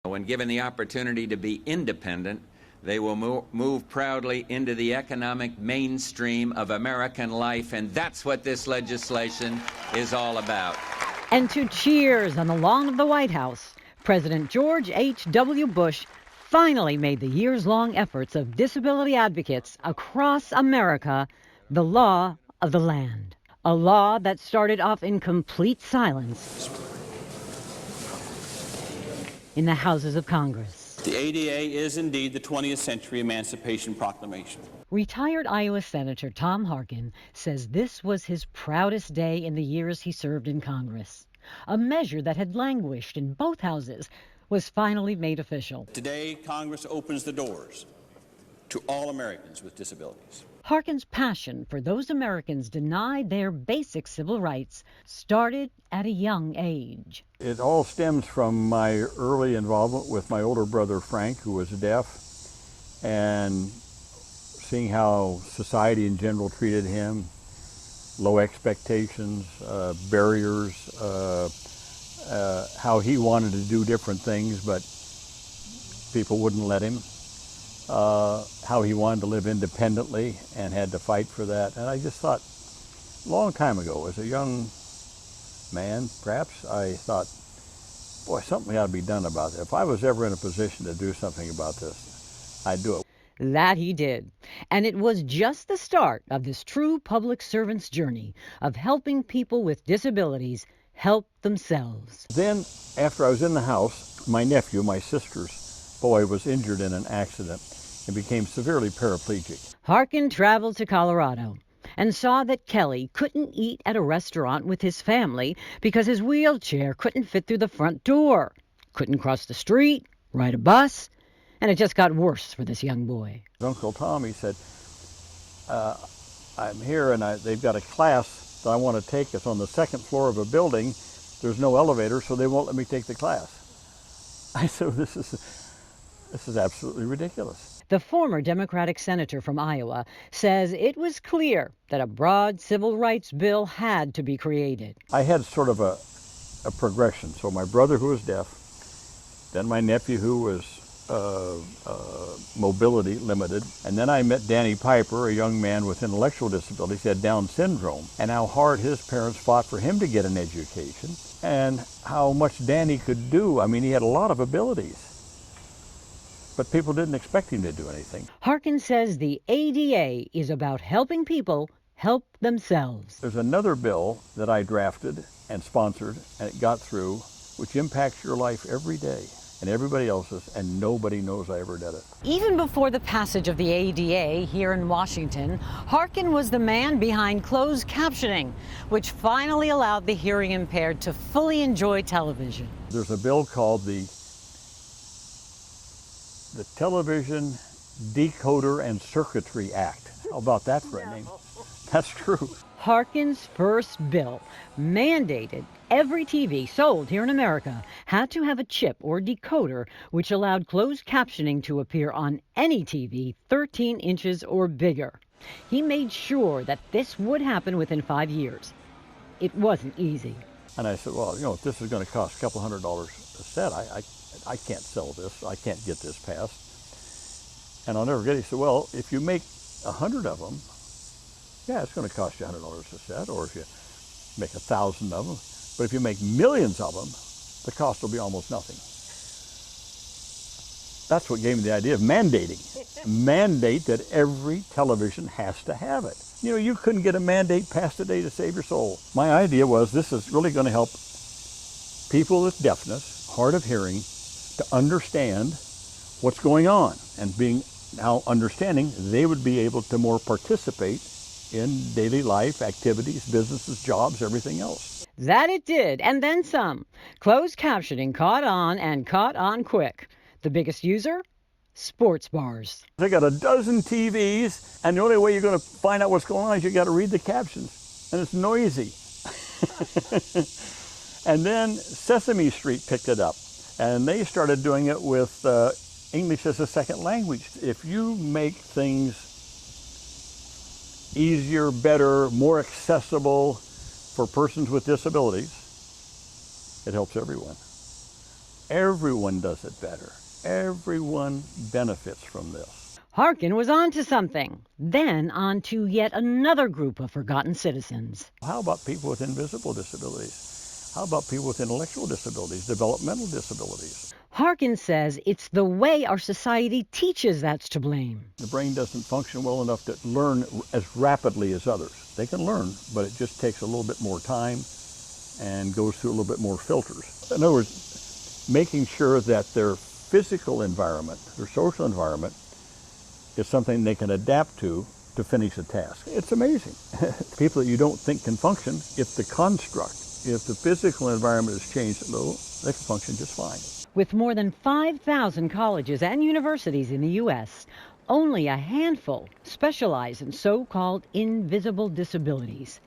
When given the opportunity to be independent, they will move proudly into the economic mainstream of American life, and that's what this legislation is all about. And to cheers on the lawn of the White House, President George H.W. Bush finally made the years-long efforts of disability advocates across America the law of the land. A law that started off in complete silence in the Houses of Congress. The ADA is indeed the 20th Century Emancipation Proclamation. Retired Iowa Senator Tom Harkin says this was his proudest day in the years he served in Congress. A measure that had languished in both houses was finally made official. Today, Congress opens the doors to all Americans with disabilities. Harkin's passion for those Americans denied their basic civil rights started at a young age. It all stems from my early involvement with my older brother Frank, who was deaf, and seeing how society in general treated him, low expectations, barriers, how he wanted to do different things, but people wouldn't let him. How he wanted to live independently and had to fight for that. And I just thought, a long time ago, as a young man, perhaps, I thought, boy, something ought to be done about it. If I was ever in a position to do something about this, I'd do it. That he did. And it was just the start of this true public servant's journey of helping people with disabilities help themselves. Then, after I was in the house, my nephew, my sister's boy, was injured in an accident and became severely paraplegic. Harkin traveled to Colorado and saw that Kelly couldn't eat at a restaurant with his family because his wheelchair couldn't fit through the front door, couldn't cross the street, ride a bus, and it just got worse for this young boy. Uncle Tommy said, I'm here and they've got a class that I want to take. It's on the second floor of a building. There's no elevator, so they won't let me take the class. I said, this is absolutely ridiculous. The former Democratic senator from Iowa says it was clear that a broad civil rights bill had to be created. I had sort of a progression. So my brother, who was deaf, then my nephew, who was mobility limited, and then I met Danny Piper, a young man with intellectual disabilities. He had Down syndrome, and how hard his parents fought for him to get an education, and how much Danny could do. I mean, he had a lot of abilities, but people didn't expect him to do anything. Harkin says the ADA is about helping people help themselves. There's another bill that I drafted and sponsored, and it got through, which impacts your life every day and everybody else's, and nobody knows I ever did it. Even before the passage of the ADA here in Washington, Harkin was the man behind closed captioning, which finally allowed the hearing impaired to fully enjoy television. There's a bill called the Television Decoder and Circuitry Act. How about that for a name? That's true. Harkin's first bill mandated every TV sold here in America had to have a chip or decoder which allowed closed captioning to appear on any TV 13 inches or bigger. He made sure that this would happen within 5 years. It wasn't easy. And I said, well, if this is going to cost a couple $100 a set, I can't sell this. I can't get this passed. And I'll never forget, he said, well, if you make 100 of them, yeah, it's going to cost you $100 a set, or if you make 1,000 of them. But if you make millions of them, the cost will be almost nothing. That's what gave me the idea of mandating. Mandate that every television has to have it. You couldn't get a mandate passed today to save your soul. My idea was this is really going to help people with deafness, hard of hearing, to understand what's going on. And being now understanding, they would be able to more participate in daily life, activities, businesses, jobs, everything else. That it did, and then some. Closed captioning caught on, and caught on quick. The biggest user? Sports bars. They got a dozen TVs, and the only way you're going to find out what's going on is you got to read the captions, and it's noisy. And then Sesame Street picked it up, and they started doing it with English as a second language. If you make things easier, better, more accessible for persons with disabilities, it helps everyone. Everyone does it better. Everyone benefits from this. Harkin was on to something, then on to yet another group of forgotten citizens. How about people with invisible disabilities? How about people with intellectual disabilities, developmental disabilities? Harkin says it's the way our society teaches that's to blame. The brain doesn't function well enough to learn as rapidly as others. They can learn, but it just takes a little bit more time and goes through a little bit more filters. In other words, making sure that their physical environment, their social environment, is something they can adapt to finish a task. It's amazing. People that you don't think can function, if the construct, if the physical environment has changed a little, they can function just fine. With more than 5,000 colleges and universities in the U.S., only a handful specialize in so-called invisible disabilities.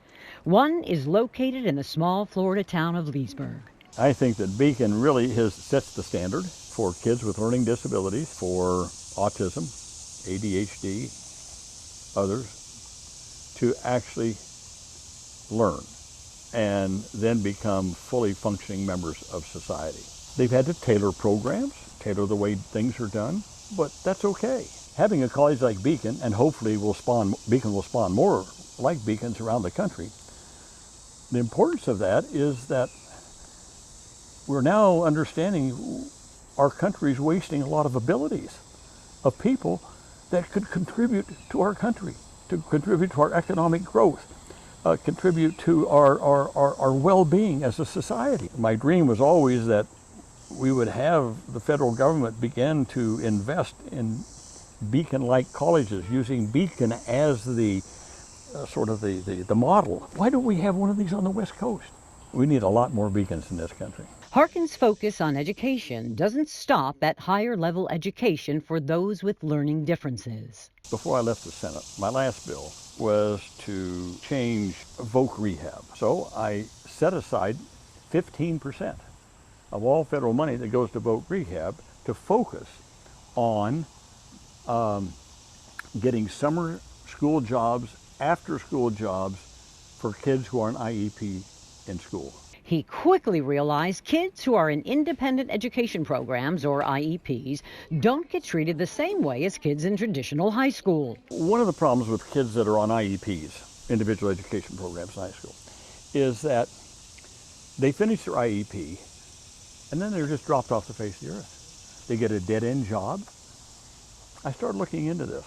One is located in the small Florida town of Leesburg. I think that Beacon really sets the standard for kids with learning disabilities, for autism, ADHD, others, to actually learn and then become fully functioning members of society. They've had to tailor programs, tailor the way things are done, but that's okay. Having a college like Beacon, and hopefully Beacon will spawn more like Beacons around the country, the importance of that is that we're now understanding our country's wasting a lot of abilities of people that could contribute to our country, to contribute to our economic growth, contribute to our well-being as a society. My dream was always that we would have the federal government begin to invest in Beacon-like colleges, using Beacon as the sort of the model. Why don't we have one of these on the West Coast? We need a lot more Beacons in this country. Harkin's focus on education doesn't stop at higher level education for those with learning differences. Before I left the Senate, my last bill was to change voc rehab. So I set aside 15% of all federal money that goes to voc rehab to focus on getting summer school jobs, after school jobs for kids who are on IEP in school. He quickly realized kids who are in independent education programs, or IEPs, don't get treated the same way as kids in traditional high school. One of the problems with kids that are on IEPs, individual education programs in high school, is that they finish their IEP and then they're just dropped off the face of the earth. They get a dead-end job. I started looking into this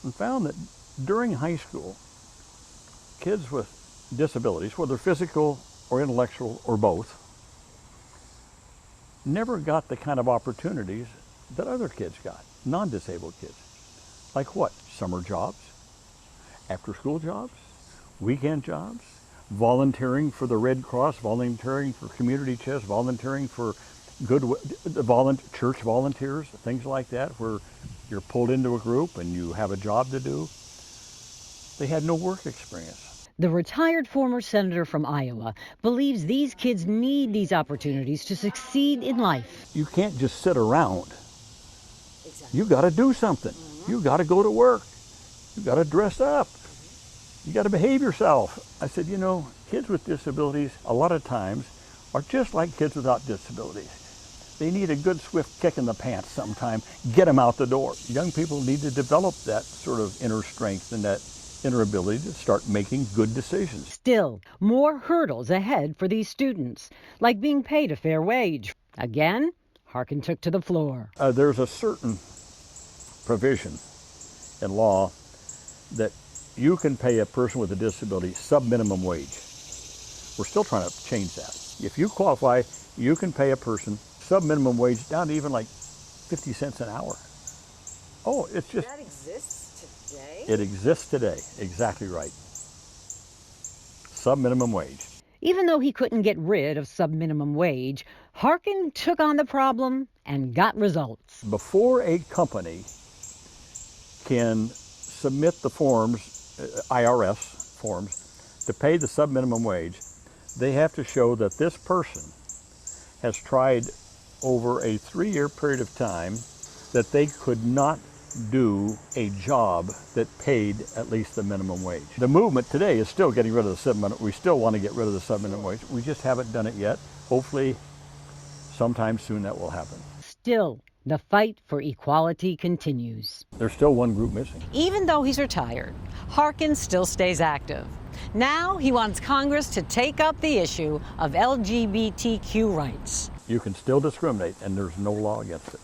and found that during high school, kids with disabilities, whether physical or intellectual or both, never got the kind of opportunities that other kids got, non-disabled kids. Like what? Summer jobs, after-school jobs, weekend jobs, volunteering for the Red Cross, volunteering for community chest, volunteering for church volunteers, things like that, where you're pulled into a group and you have a job to do. They had no work experience. The retired former senator from Iowa believes these kids need these opportunities to succeed in life. You can't just sit around. Exactly. You got to do something. You got to go to work. You got to dress up. You got to behave yourself. I said, you know, kids with disabilities a lot of times are just like kids without disabilities. They need a good swift kick in the pants sometime. Get them out the door. Young people need to develop that sort of inner strength and that inner ability to start making good decisions. Still, more hurdles ahead for these students, like being paid a fair wage. Again, Harkin took to the floor. There's a certain provision in law that you can pay a person with a disability sub-minimum wage. We're still trying to change that. If you qualify, you can pay a person sub-minimum wage down to even like 50 cents an hour. Oh, it's just... That exists today? It exists today, exactly right. Sub-minimum wage. Even though he couldn't get rid of sub-minimum wage, Harkin took on the problem and got results. Before a company can submit the forms, IRS forms, to pay the sub-minimum wage, they have to show that this person has tried over a 3-year period of time that they could not do a job that paid at least the minimum wage. The movement today is still getting rid of the sub-minimum. We still want to get rid of the sub-minimum wage. We just haven't done it yet. Hopefully sometime soon that will happen. Still, the fight for equality continues. There's still one group missing. Even though he's retired, Harkin still stays active. Now he wants Congress to take up the issue of LGBTQ rights. You can still discriminate, and there's no law against it.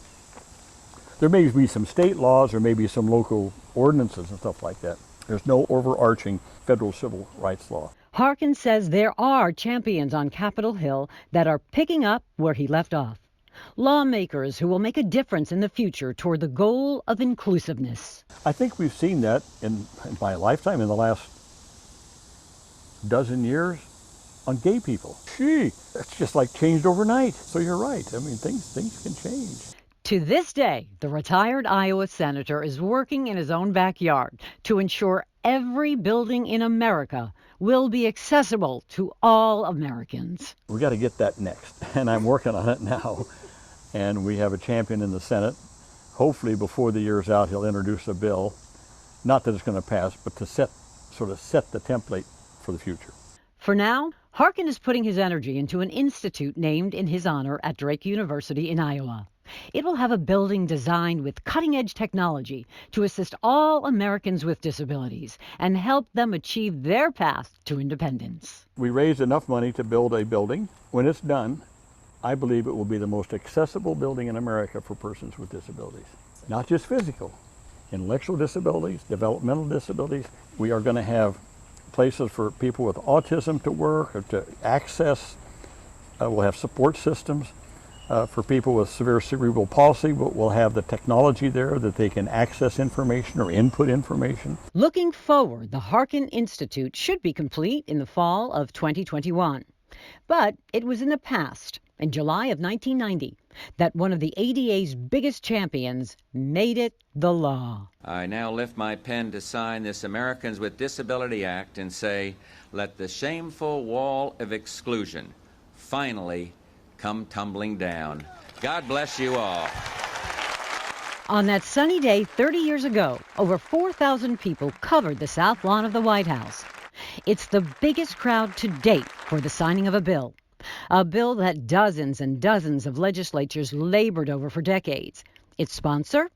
There may be some state laws, or maybe some local ordinances and stuff like that. There's no overarching federal civil rights law. Harkin says there are champions on Capitol Hill that are picking up where he left off. Lawmakers who will make a difference in the future toward the goal of inclusiveness. I think we've seen that in my lifetime, in the last dozen years, on gay people. Gee, it's just like changed overnight. So you're right. I mean, things can change. To this day, the retired Iowa senator is working in his own backyard to ensure every building in America will be accessible to all Americans. We got to get that next, and I'm working on it now. And we have a champion in the Senate. Hopefully before the year's out, he'll introduce a bill, not that it's going to pass, but to set the template for the future. For now, Harkin is putting his energy into an institute named in his honor at Drake University in Iowa. It will have a building designed with cutting-edge technology to assist all Americans with disabilities and help them achieve their path to independence. We raised enough money to build a building. When it's done, I believe it will be the most accessible building in America for persons with disabilities. Not just physical, intellectual disabilities, developmental disabilities. We are going to have places for people with autism to work or to access. We'll have support systems. For people with severe cerebral palsy, we'll have the technology there that they can access information or input information. Looking forward, the Harkin Institute should be complete in the fall of 2021. But it was in the past, in July of 1990, that one of the ADA's biggest champions made it the law. I now lift my pen to sign this Americans with Disability Act and say, let the shameful wall of exclusion finally come tumbling down. God bless you all. On that sunny day 30 years ago, over 4,000 people covered the south lawn of the White House. It's the biggest crowd to date for the signing of a bill that dozens and dozens of legislatures labored over for decades. Its sponsor?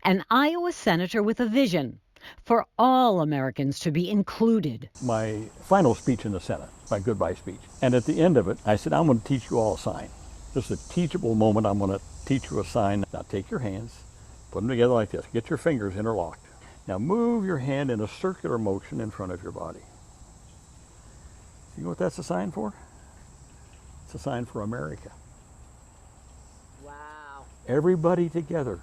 An Iowa senator with a vision for all Americans to be included. My final speech in the Senate, my goodbye speech. And at the end of it, I said, I'm going to teach you all a sign. This is a teachable moment. I'm going to teach you a sign. Now take your hands, put them together like this. Get your fingers interlocked. Now move your hand in a circular motion in front of your body. You know what that's a sign for? It's a sign for America. Wow. Everybody together,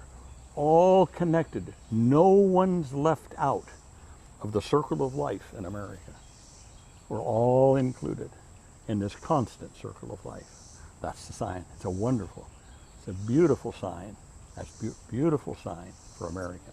all connected. No one's left out of the circle of life in America. We're all included in this constant circle of life. That's the sign. It's a beautiful sign. That's a beautiful sign for America.